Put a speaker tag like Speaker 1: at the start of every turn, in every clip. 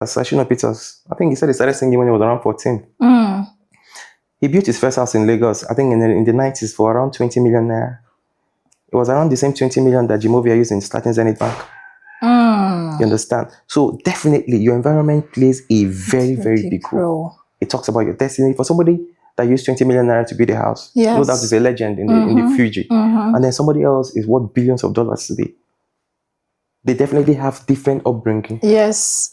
Speaker 1: Sashino Peters. I think he said he started singing when he was around 14. He built his first house in Lagos, I think in the 90s for around 20 million naira. It was around the same 20 million that Jimovia used in starting Zenith Bank. You understand? So definitely your environment plays a very, very big role. It talks about your destiny. For somebody that used 20 million naira to build a house, no doubt is a legend in the Fuji. And then somebody else is worth billions of dollars today. They definitely have different upbringing.
Speaker 2: Yes.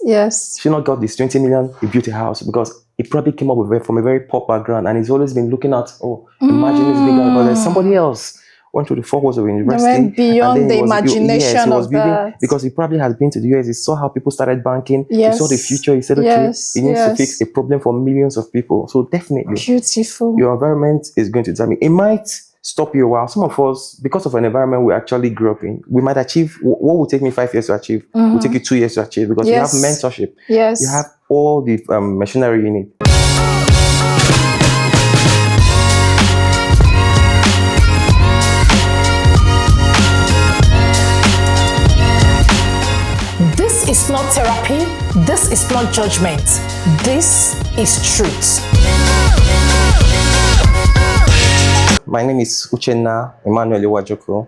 Speaker 1: She not got this 20 million, he built a house because he probably came up with from a very poor background and he's always been looking at, imagine it's bigger, but there's somebody else went to the four walls of university.
Speaker 2: They went beyond the imagination of that.
Speaker 1: Because he probably has been to the US, he saw how people started banking, he saw the future, he said, okay, he needs to fix a problem for millions of people. So definitely,
Speaker 2: beautiful.
Speaker 1: Your environment is going to determine. It might stop you a while. Some of us, because of an environment we actually grew up in, we might achieve what would take me 5 years to achieve, will take you 2 years to achieve because you have mentorship. You have all the machinery you need.
Speaker 3: This is not therapy. This is not judgment. This is truth.
Speaker 1: My name is Uchenna Emmanuel Iwajoko.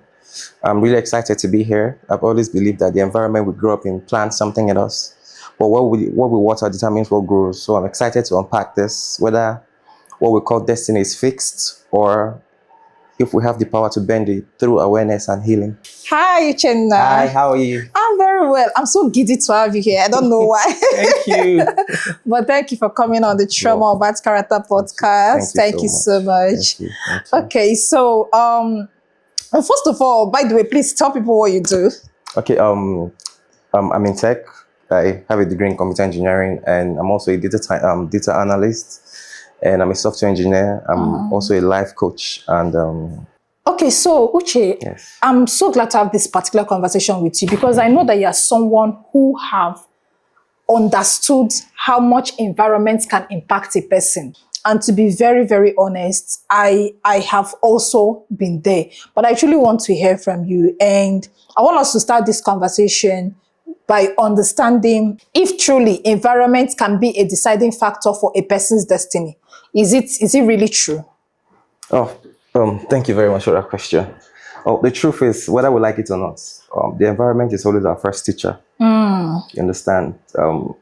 Speaker 1: I'm really excited to be here. I've always believed that the environment we grew up in plants something in us. But what we water determines what grows. So I'm excited to unpack this, whether what we call destiny is fixed or if we have the power to bend it through awareness and healing.
Speaker 2: Hi, Uchenna.
Speaker 1: Hi, how are you?
Speaker 2: I'm very well. I'm so giddy to have you here. I don't know why.
Speaker 1: Thank you.
Speaker 2: But thank you for coming on the Trauma of Bad Character podcast. Thank you so much.
Speaker 1: Thank you.
Speaker 2: Okay, so first of all, by the way, please tell people what you do.
Speaker 1: Okay, I'm in tech. I have a degree in computer engineering, and I'm also a data analyst, and I'm a software engineer. I'm also a life coach, and
Speaker 2: okay, so Uche, I'm so glad to have this particular conversation with you because I know that you're someone who have understood how much environment can impact a person. And to be very, very honest, I have also been there. But I truly want to hear from you. And I want us to start this conversation by understanding if truly environment can be a deciding factor for a person's destiny. Is it really true?
Speaker 1: Thank you very much for that question. The truth is, whether we like it or not, the environment is always our first teacher. You understand? For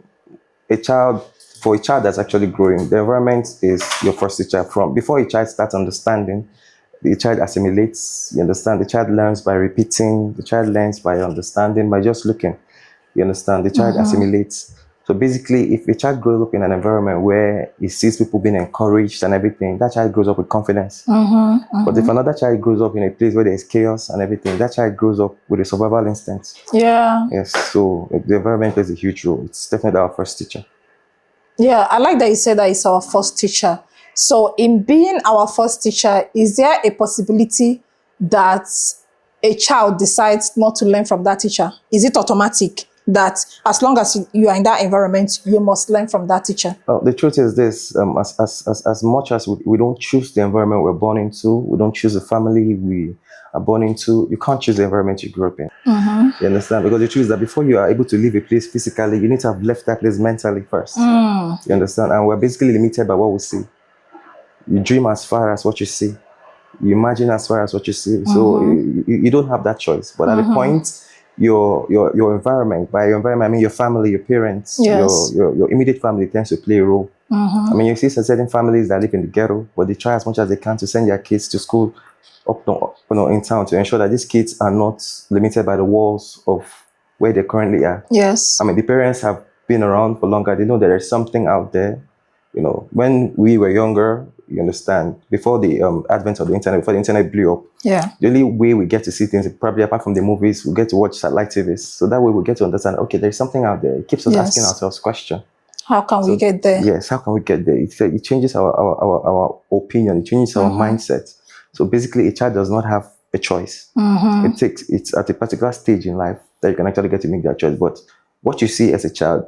Speaker 1: a child that's actually growing, the environment is your first teacher. Before a child starts understanding, the child assimilates. You understand? The child learns by repeating. The child learns by understanding, by just looking. You understand? The child assimilates. So basically, if a child grows up in an environment where he sees people being encouraged and everything, that child grows up with confidence. But if another child grows up in a place where there's chaos and everything, that child grows up with a survival instinct. Yes, so the environment plays a huge role. It's definitely our first teacher.
Speaker 2: Yeah, I like that you said that it's our first teacher. So in being our first teacher, is there a possibility that a child decides not to learn from that teacher? Is it automatic that as long as you are in that environment, you must learn from that teacher?
Speaker 1: The truth is this, as much as we don't choose the environment we're born into, we don't choose the family we are born into, you can't choose the environment you grew up in. You understand? Because the truth is that before you are able to leave a place physically, you need to have left that place mentally first. You understand? And we're basically limited by what we see. You dream as far as what you see. You imagine as far as what you see. So you don't have that choice. But at the point, your environment, by your environment, I mean your family, your parents, your immediate family tends to play a role. I mean, you see certain families that live in the ghetto, but they try as much as they can to send their kids to school in town to ensure that these kids are not limited by the walls of where they currently are.
Speaker 2: Yes.
Speaker 1: I mean, the parents have been around for longer. They know that there's something out there. You know, when we were younger, you understand, before the advent of the internet, before the internet blew up, the only way we get to see things, probably apart from the movies, we get to watch satellite TVs. So that way we get to understand, okay, there's something out there. It keeps us asking ourselves questions.
Speaker 2: How can we get there?
Speaker 1: Yes, how can we get there? It changes our opinion. It changes our mindset. So basically, a child does not have a choice. It's at a particular stage in life that you can actually get to make that choice. But what you see as a child,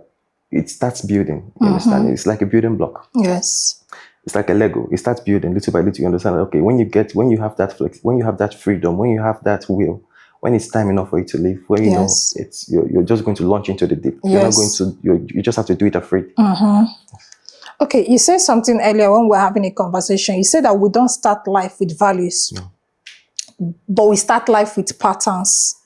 Speaker 1: it starts building. You understand? It's like a building block.
Speaker 2: Yes.
Speaker 1: It's like a Lego. It starts building little by little. You understand? Okay, when you have that freedom, when you have that will, when it's time enough for you to leave, when you know you're just going to launch into the deep. You're not going to. You just have to do it afraid.
Speaker 2: Okay, you said something earlier when we were having a conversation. You said that we don't start life with values, but we start life with patterns.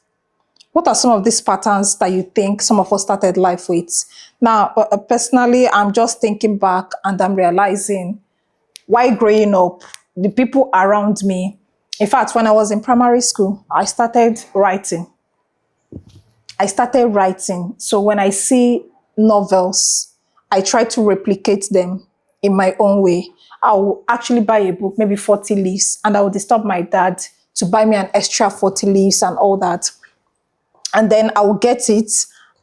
Speaker 2: What are some of these patterns that you think some of us started life with? Now, personally, I'm just thinking back and I'm realizing while growing up, the people around me, in fact, when I was in primary school, I started writing. So when I see novels, I try to replicate them in my own way. I will actually buy a book, maybe 40 leaves, and I will disturb my dad to buy me an extra 40 leaves and all that. And then I will get it,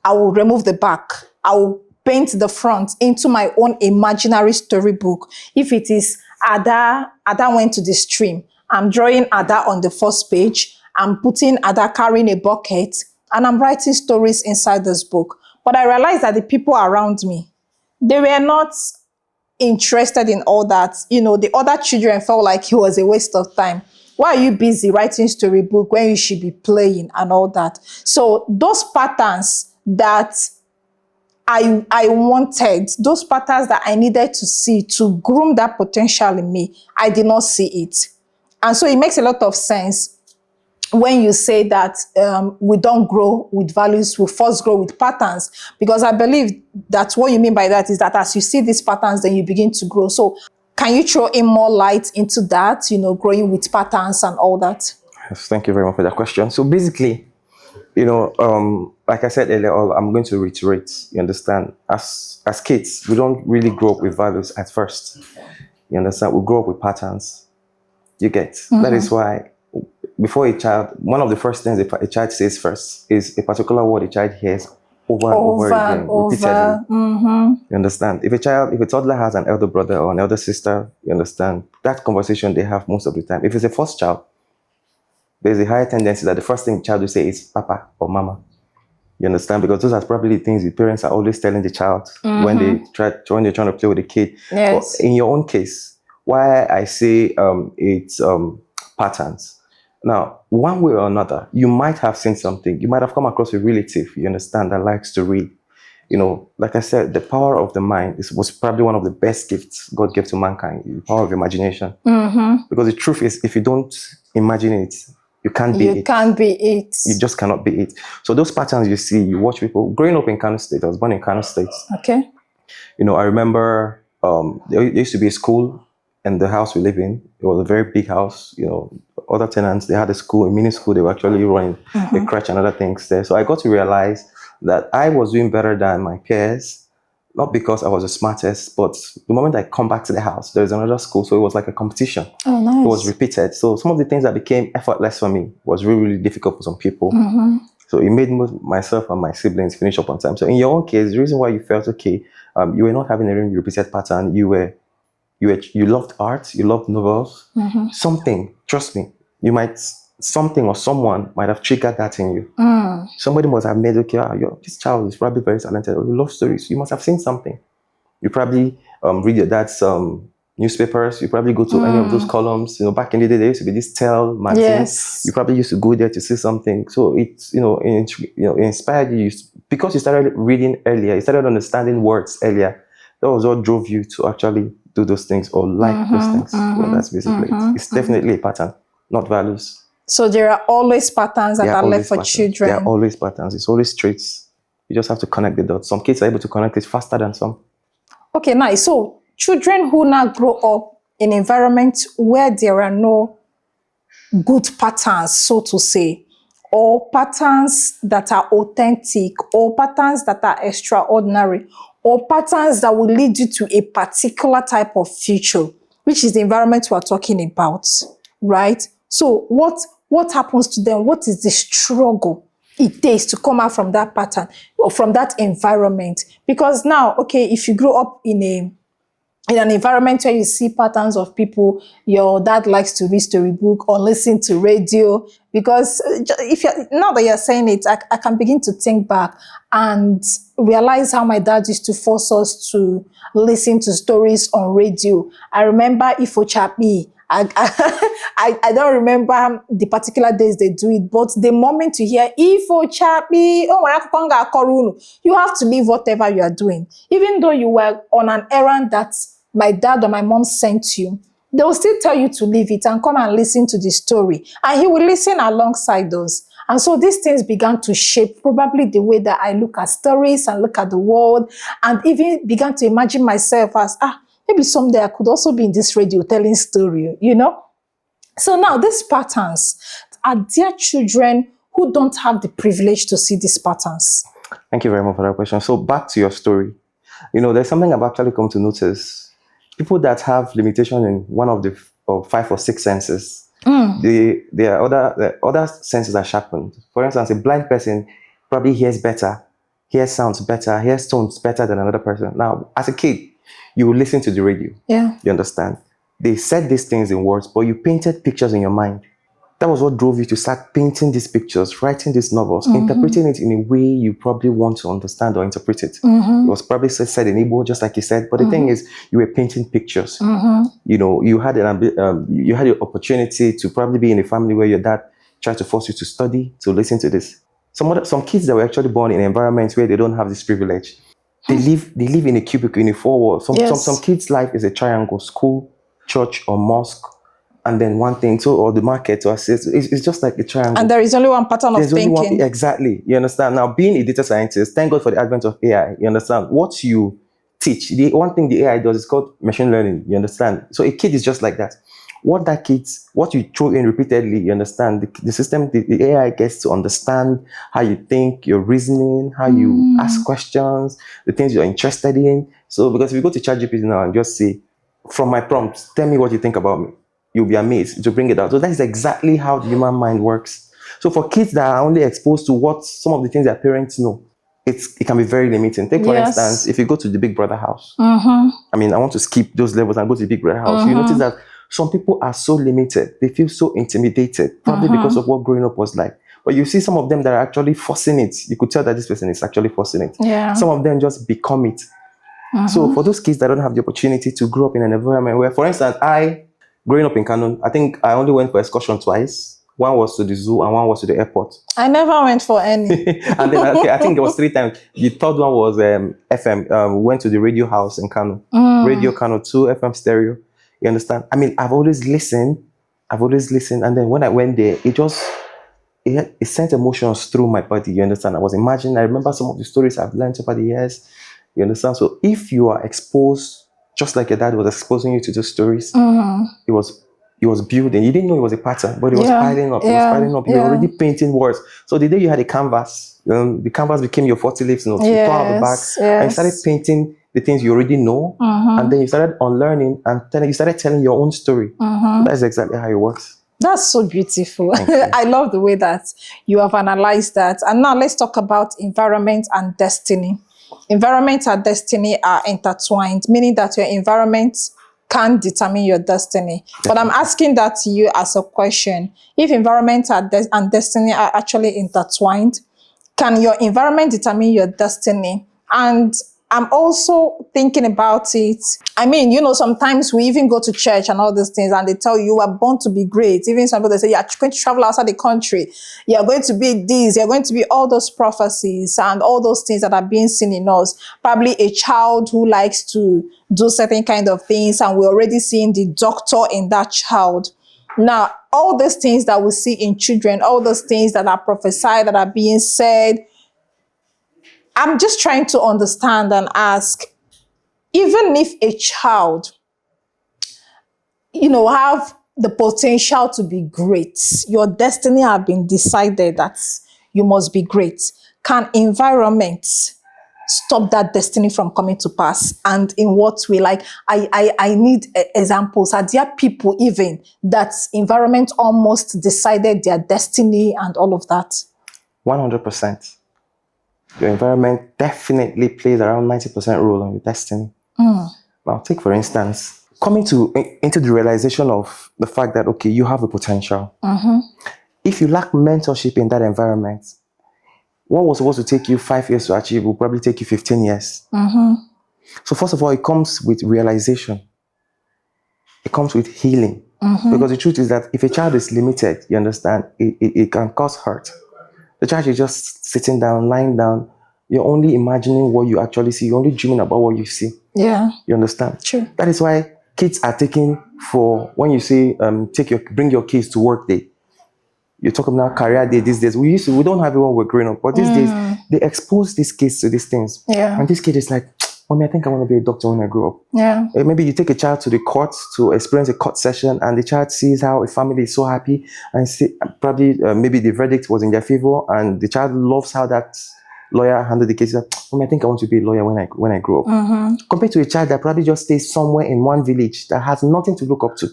Speaker 2: I will remove the back, I will paint the front into my own imaginary storybook. If it is Ada went to the stream, I'm drawing Ada on the first page, I'm putting Ada carrying a bucket, and I'm writing stories inside this book. But I realized that the people around me, they were not interested in all that. You know, the other children felt like it was a waste of time. Why are you busy writing storybook when you should be playing and all that? So those patterns that I wanted, those patterns that I needed to see to groom that potential in me, I did not see it. And so it makes a lot of sense when you say that we don't grow with values, we first grow with patterns, because I believe that what you mean by that is that as you see these patterns, then you begin to grow. So can you throw in more light into that, you know, growing with patterns and all that?
Speaker 1: Yes, thank you very much for that question. So basically, you know, like I said earlier, I'm going to reiterate, you understand, as kids, we don't really grow up with values at first. You understand? We grow up with patterns. You get? That is why before a child, one of the first things a child says first is a particular word a child hears over and over again, repeatedly. You understand? If a toddler has an elder brother or an elder sister, you understand, that conversation they have most of the time. If it's a first child, there's a higher tendency that the first thing the child will say is Papa or Mama. You understand? Because those are probably the things the parents are always telling the child when they're trying to play with the kid.
Speaker 2: Yes.
Speaker 1: But in your own case, why I say it's patterns. Now, one way or another, you might have seen something. You might have come across a relative, you understand, that likes to read. You know, like I said, the power of the mind was probably one of the best gifts God gave to mankind, the power of imagination. Because the truth is, if you don't imagine it, you can't be it.
Speaker 2: You can't be it.
Speaker 1: You just cannot be it. So those patterns you see, you watch people. Growing up in Kano State, I was born in Kano State.
Speaker 2: Okay.
Speaker 1: You know, I remember there used to be a school in the house we live in. It was a very big house. You know, other tenants, they had a school, a mini school. They were actually running a crèche and other things there. So I got to realize that I was doing better than my peers, not because I was the smartest, but the moment I come back to the house, there's another school. So it was like a competition.
Speaker 2: Oh, nice.
Speaker 1: It was repeated. So some of the things that became effortless for me was really, really difficult for some people. So it made myself and my siblings finish up on time. So in your own case, the reason why you felt okay, you were not having a really repeated pattern. You loved art, you loved novels. Something, trust me, something or someone might have triggered that in you. Somebody must have made, okay, this child is probably very talented, or you love stories. You must have seen something. You probably read your dad's newspapers. You probably go to any of those columns. You know, back in the day, there used to be this Tell magazine.
Speaker 2: Yes.
Speaker 1: You probably used to go there to see something. So it's, it inspired you because you started reading earlier. You started understanding words earlier. That was what drove you to actually do those things or like those things. So that's basically it. It's definitely a pattern, not values.
Speaker 2: So there are always patterns that are left for children.
Speaker 1: There are always patterns. It's always traits. You just have to connect the dots. Some kids are able to connect it faster than some.
Speaker 2: Okay, nice. So children who now grow up in an environment where there are no good patterns, so to say, or patterns that are authentic, or patterns that are extraordinary, or patterns that will lead you to a particular type of future, which is the environment we're talking about, right? So what happens to them? What is the struggle it takes to come out from that pattern or from that environment? Because now, okay, if you grow up in an environment where you see patterns of people, your dad likes to read storybook or listen to radio, because now that you're saying it, I can begin to think back and realize how my dad used to force us to listen to stories on radio. I remember Ifo Chapi I don't remember the particular days they do it, but the moment you hear Ifo Chapi, you have to leave whatever you are doing. Even though you were on an errand that my dad or my mom sent you, they will still tell you to leave it and come and listen to the story. And he will listen alongside those. And so these things began to shape probably the way that I look at stories and look at the world, and even began to imagine myself as, maybe someday I could also be in this radio telling story, you know? So now these patterns, are there children who don't have the privilege to see these patterns?
Speaker 1: Thank you very much for that question. So back to your story. You know, there's something I've actually come to notice. People that have limitation in one of the 5 or 6 senses, there are other senses are sharpened. For instance, a blind person probably hears better, hears sounds better, hears tones better than another person. Now, as a kid, you will listen to the radio.
Speaker 2: Yeah.
Speaker 1: You understand? They said these things in words, but you painted pictures in your mind. That was what drove you to start painting these pictures, writing these novels, interpreting it in a way you probably want to understand or interpret it. It was probably said in Igbo, just like you said. But the thing is, you were painting pictures. You know, you had you had the opportunity to probably be in a family where your dad tried to force you to study, to listen to this. Some kids that were actually born in environments where they don't have this privilege, they live in a cubicle, in a 4 walls. Some kids' life is a triangle: school, church, or mosque. And then one thing, or the market, or it's just like a triangle.
Speaker 2: And there is only one pattern of thinking.
Speaker 1: Exactly. You understand? Now, being a data scientist, thank God for the advent of AI. You understand? What you teach, the one thing the AI does is called machine learning. You understand? So a kid is just like that. What you throw in repeatedly, you understand? The system, the AI gets to understand how you think, your reasoning, how you ask questions, the things you're interested in. So, because if you go to ChatGPT now and just say, from my prompts, tell me what you think about me, you'll be amazed to bring it out. So that is exactly how the human mind works. So for kids that are only exposed to some of the things their parents know, it can be very limiting. Take for instance, if you go to the Big Brother house, I mean, I want to skip those levels and go to the Big Brother house. You notice that some people are so limited. They feel so intimidated, probably because of what growing up was like. But you see some of them that are actually forcing it. You could tell that this person is actually forcing it.
Speaker 2: Yeah.
Speaker 1: Some of them just become it. So for those kids that don't have the opportunity to grow up in an environment where, for instance, growing up in Kano, I think I only went for excursion twice. One was to the zoo and one was to the airport.
Speaker 2: I never went for any.
Speaker 1: And then I think there was 3 times. The third one was FM. We went to the radio house in Kano. Radio Kano 2, FM stereo. You understand? I mean, I've always listened. And then when I went there, it sent emotions through my body. You understand? I remember some of the stories I've learned over the years. You understand? So if you are exposed, just like your dad was exposing you to those stories, it was building. You didn't know it was a pattern, but it was piling up. It was piling up. You were already painting words. So the day you had a canvas, the canvas became your 40 leaves notes. You tore out the back and you started painting the things you already know, and then you started unlearning and you started telling your own story. That's exactly how it works.
Speaker 2: That's so beautiful. I love the way that you have analyzed that. And now let's talk about environment and destiny. Environment and destiny are intertwined, meaning that your environment can determine your destiny. But I'm asking that to you as a question. If environment and destiny are actually intertwined, can your environment determine your destiny? And I'm also thinking about it. I mean, you know, sometimes we even go to church and all these things and they tell you are born to be great. Even some people, they say, you're going to travel outside the country. You're going to be this. You're going to be all those prophecies and all those things that are being seen in us. Probably a child who likes to do certain kind of things, and we're already seeing the doctor in that child. Now, all those things that we see in children, all those things that are prophesied, that are being said, I'm just trying to understand and ask, even if a child, you know, have the potential to be great, your destiny have been decided that you must be great, can environment stop that destiny from coming to pass? And in what way? Like, I need examples. Are there people even that environment almost decided their destiny and all of that? 100%.
Speaker 1: Your environment definitely plays around 90% role on your destiny. Now, take for instance, coming into the realization of the fact that, okay, you have a potential. If you lack mentorship in that environment, what was supposed to take you 5 years to achieve will probably take you 15 years. So first of all, it comes with realization. It comes with healing. Because the truth is that if a child is limited, you understand, it can cause hurt. The child is just sitting down, lying down. You're only imagining what you actually see. You're only dreaming about what you see.
Speaker 2: Yeah.
Speaker 1: You understand?
Speaker 2: True.
Speaker 1: That is why kids are taken for, when you say bring your kids to work day. You talk about career day these days. We don't have it when we're growing up, but these days they expose these kids to these things.
Speaker 2: Yeah.
Speaker 1: And this kid is like, Mommy, I think I want to be a doctor when I grow up.
Speaker 2: Yeah.
Speaker 1: Maybe you take a child to the court to experience a court session, and the child sees how a family is so happy, and maybe the verdict was in their favor, and the child loves how that lawyer handled the case. Like, Mommy, I think I want to be a lawyer when I grow up. Compared to a child that probably just stays somewhere in one village that has nothing to look up to,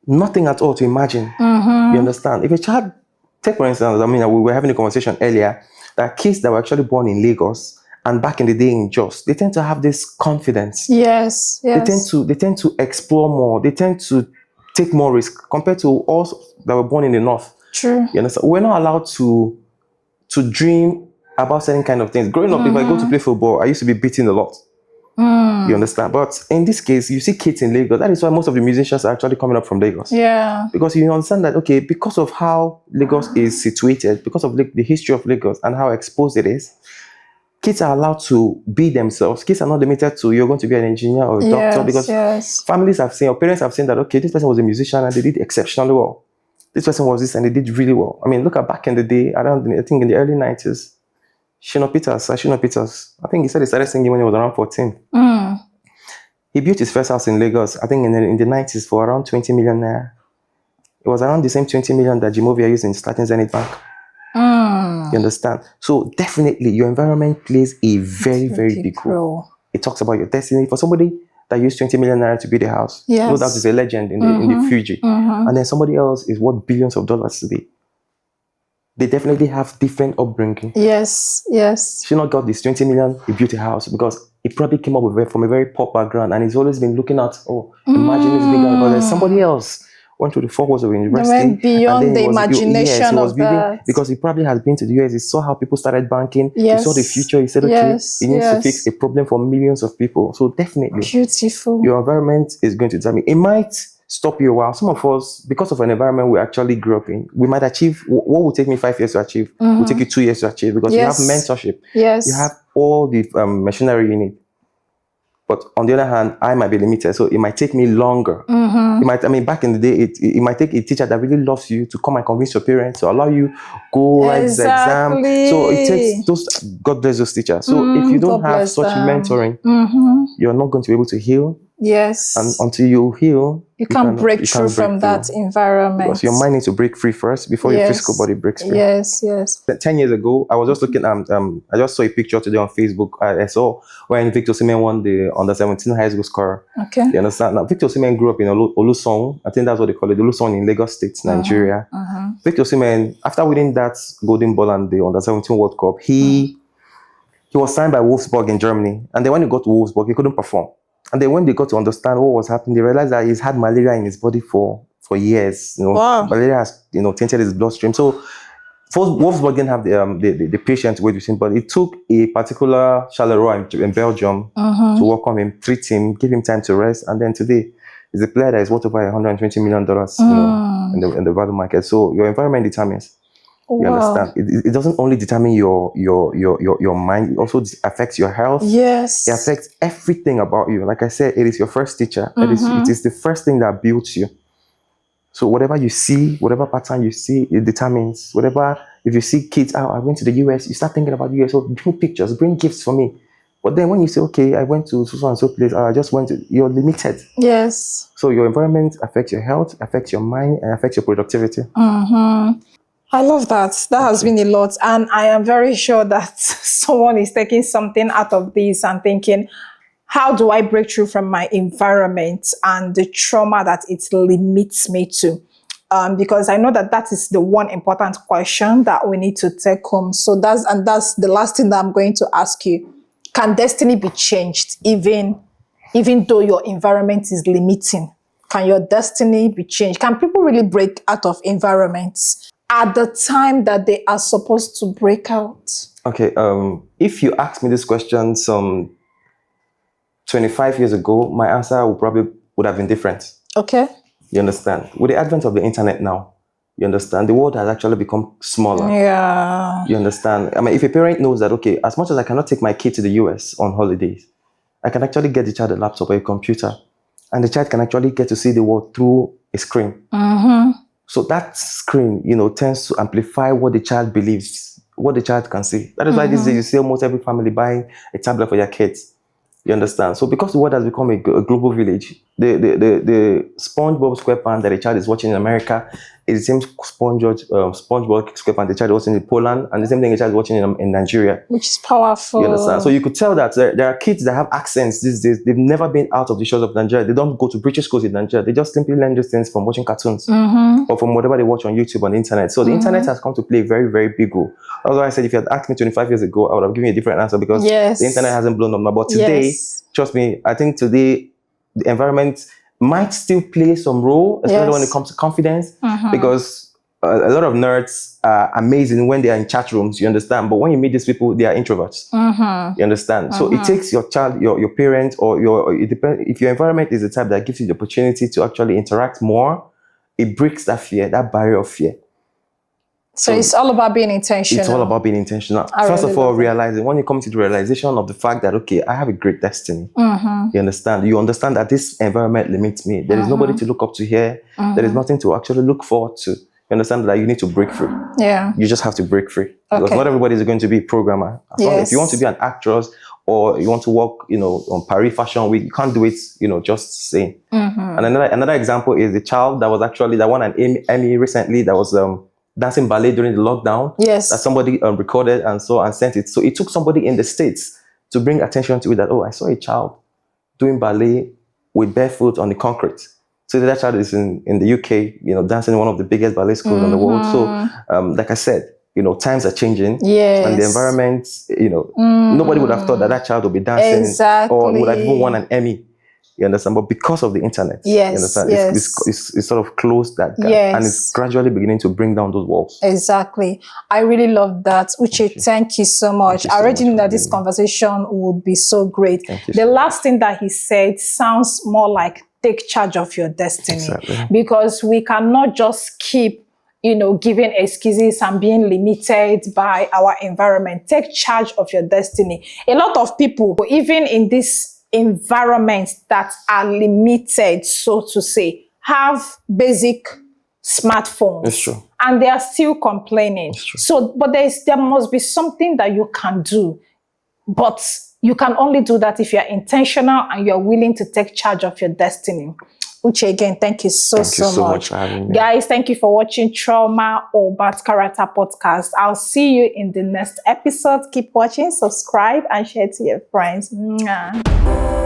Speaker 1: nothing at all to imagine. You understand? If a child, take for instance, we were having a conversation earlier that kids that were actually born in Lagos and back in the day in Jos, they tend to have this confidence.
Speaker 2: Yes.
Speaker 1: They tend to explore more. They tend to take more risk compared to us that were born in the north.
Speaker 2: True.
Speaker 1: You understand? We're not allowed to dream about certain kind of things. Growing up, if I go to play football, I used to be beaten a lot. You understand? But in this case, you see kids in Lagos. That is why most of the musicians are actually coming up from Lagos.
Speaker 2: Yeah.
Speaker 1: Because you understand that, okay, because of how Lagos is situated, because of the history of Lagos and how exposed it is, kids are allowed to be themselves. Kids are not limited to, you're going to be an engineer or a doctor, because families have seen, or parents have seen that, okay, this person was a musician and they did exceptionally well. This person was this and they did really well. I mean, look at back in the day, I think in the early 90s, Shino Peters, I think he said he started singing when he was around 14. He built his first house in Lagos, I think in the 90s, for around 20 million naira. It was around the same 20 million that Jimovia used in starting Zenith Bank. You understand? So definitely your environment plays a very, very big role. It talks about your destiny. For somebody that used 20 million naira to build a house, no doubt is a legend in the Fuji. And then somebody else is worth billions of dollars today. They definitely have different upbringing.
Speaker 2: Yes.
Speaker 1: She not got this 20 million, he built a house because he probably came up from a very poor background, and he's always been looking at, imagine it's bigger, but there's somebody else went to the four walls of the university.
Speaker 2: They went beyond the imagination of that.
Speaker 1: Because he probably has been to the US, he saw how people started banking,
Speaker 2: he
Speaker 1: saw the future, he said, okay, he needs to fix a problem for millions of people. So definitely,
Speaker 2: beautiful.
Speaker 1: Your environment is going to determine. It might stop you a while. Some of us, because of an environment we actually grew up in, we might achieve what will take me 5 years to achieve, will take you 2 years to achieve, because you have mentorship. You have all the machinery you need. But on the other hand, I might be limited, so it might take me longer. Back in the day, it might take a teacher that really loves you to come and convince your parents to allow you go write the exam. So it takes those, God bless those teachers. So if you don't have such mentoring, you're not going to be able to heal.
Speaker 2: Yes.
Speaker 1: And until you heal,
Speaker 2: you can't break through from that environment.
Speaker 1: Because your mind needs to break free first before your physical body breaks free.
Speaker 2: Yes.
Speaker 1: 10 years ago, I was just looking at, I just saw a picture today on Facebook. I saw when Victor Osimhen won the under-17 high school score.
Speaker 2: Okay.
Speaker 1: You understand? Now, Victor Osimhen grew up in Olusong. I think that's what they call it, Olusong in Lagos State, Nigeria. Victor Osimhen, after winning that golden ball and the under-17 World Cup, he was signed by Wolfsburg in Germany. And then when he got to Wolfsburg, he couldn't perform. And then when they got to understand what was happening, they realized that he's had malaria in his body for years. Malaria has tainted his bloodstream. So Wolfsburg didn't have the patient wait with him, but it took a particular Charleroi in Belgium to welcome him, treat him, give him time to rest, and then today he's a player that is worth over $120 million in the value market. So your environment determines. You understand? It doesn't only determine your mind, it also affects your health.
Speaker 2: Yes.
Speaker 1: It affects everything about you. Like I said, it is your first teacher. It is the first thing that builds you. So whatever you see, whatever pattern you see, it determines. If you see kids, I went to the US, you start thinking about the US, so bring pictures, bring gifts for me. But then when you say, okay, I went to so and so place, I just went to, you're limited.
Speaker 2: Yes.
Speaker 1: So your environment affects your health, affects your mind, and affects your productivity.
Speaker 2: I love that. That has been a lot. And I am very sure that someone is taking something out of this and thinking, how do I break through from my environment and the trauma that it limits me to? Because I know that is the one important question that we need to take home. So that's the last thing that I'm going to ask you. Can destiny be changed even though your environment is limiting? Can your destiny be changed? Can people really break out of environments at the time that they are supposed to break out?
Speaker 1: Okay, if you asked me this question some 25 years ago, my answer would have been different.
Speaker 2: Okay.
Speaker 1: You understand? With the advent of the internet now, you understand, the world has actually become smaller.
Speaker 2: Yeah.
Speaker 1: You understand? I mean, if a parent knows that, okay, as much as I cannot take my kid to the US on holidays, I can actually get the child a laptop or a computer, and the child can actually get to see the world through a screen. So that screen, tends to amplify what the child believes, what the child can see. That is why these days you see almost every family buying a tablet for their kids. You understand? So because the world has become a global village, the SpongeBob SquarePants that a child is watching in America is the same SpongeBob SquarePants the child is watching in Poland, and the same thing a child is watching in Nigeria.
Speaker 2: Which is powerful.
Speaker 1: You understand? So you could tell that there are kids that have accents these days. They've never been out of the shores of Nigeria. They don't go to British schools in Nigeria. They just simply learn those things from watching cartoons or from whatever they watch on YouTube, on the internet. So the internet has come to play a very, very big role. That's why I said if you had asked me 25 years ago, I would have given you a different answer because the internet hasn't blown up now. But today, trust me, I think today the environment might still play some role, especially when it comes to confidence, because a lot of nerds are amazing when they are in chat rooms, you understand? But when you meet these people, they are introverts. You understand? So it takes your child, your parent, or it depends. If your environment is the type that gives you the opportunity to actually interact more, it breaks that fear, that barrier of fear.
Speaker 2: So it's all about being intentional.
Speaker 1: It's all about being intentional. First of all, realizing, when you come to the realization of the fact that, okay, I have a great destiny. You understand? You understand that this environment limits me. There is nobody to look up to here. There is nothing to actually look forward to. You understand that you need to break free. Yeah. You just have to break free. Because not everybody is going to be a programmer. If you want to be an actress or you want to work, on Paris Fashion Week, you can't do it, just saying. And another example is the child that won an Emmy recently that was dancing ballet during the lockdown. Yes. That somebody recorded and sent it. So it took somebody in the States to bring attention to it that, I saw a child doing ballet with barefoot on the concrete. So that child is in the UK, dancing in one of the biggest ballet schools in the world. So, like I said, times are changing. Yes. And the environment, nobody would have thought that child would be dancing or would have even won an Emmy. You understand? But because of the internet, you understand? It's sort of closed that gap. And it's gradually beginning to bring down those walls.
Speaker 2: Exactly. I really love that. Uche, thank you so much. I already knew that this conversation would be so great. The last thing that he said sounds more like take charge of your destiny. Exactly. Because we cannot just keep, giving excuses and being limited by our environment. Take charge of your destiny. A lot of people, even in this environments that are limited, so to say, have basic smartphones.
Speaker 1: It's true.
Speaker 2: And they are still complaining. So, but there must be something that you can do. But you can only do that if you're intentional and you're willing to take charge of your destiny. Uche, again, thank you so much
Speaker 1: for having me.
Speaker 2: Guys, thank you for watching Trauma or Bad Character Podcast. I'll see you in the next episode. Keep watching, subscribe, and share to your friends. Mwah.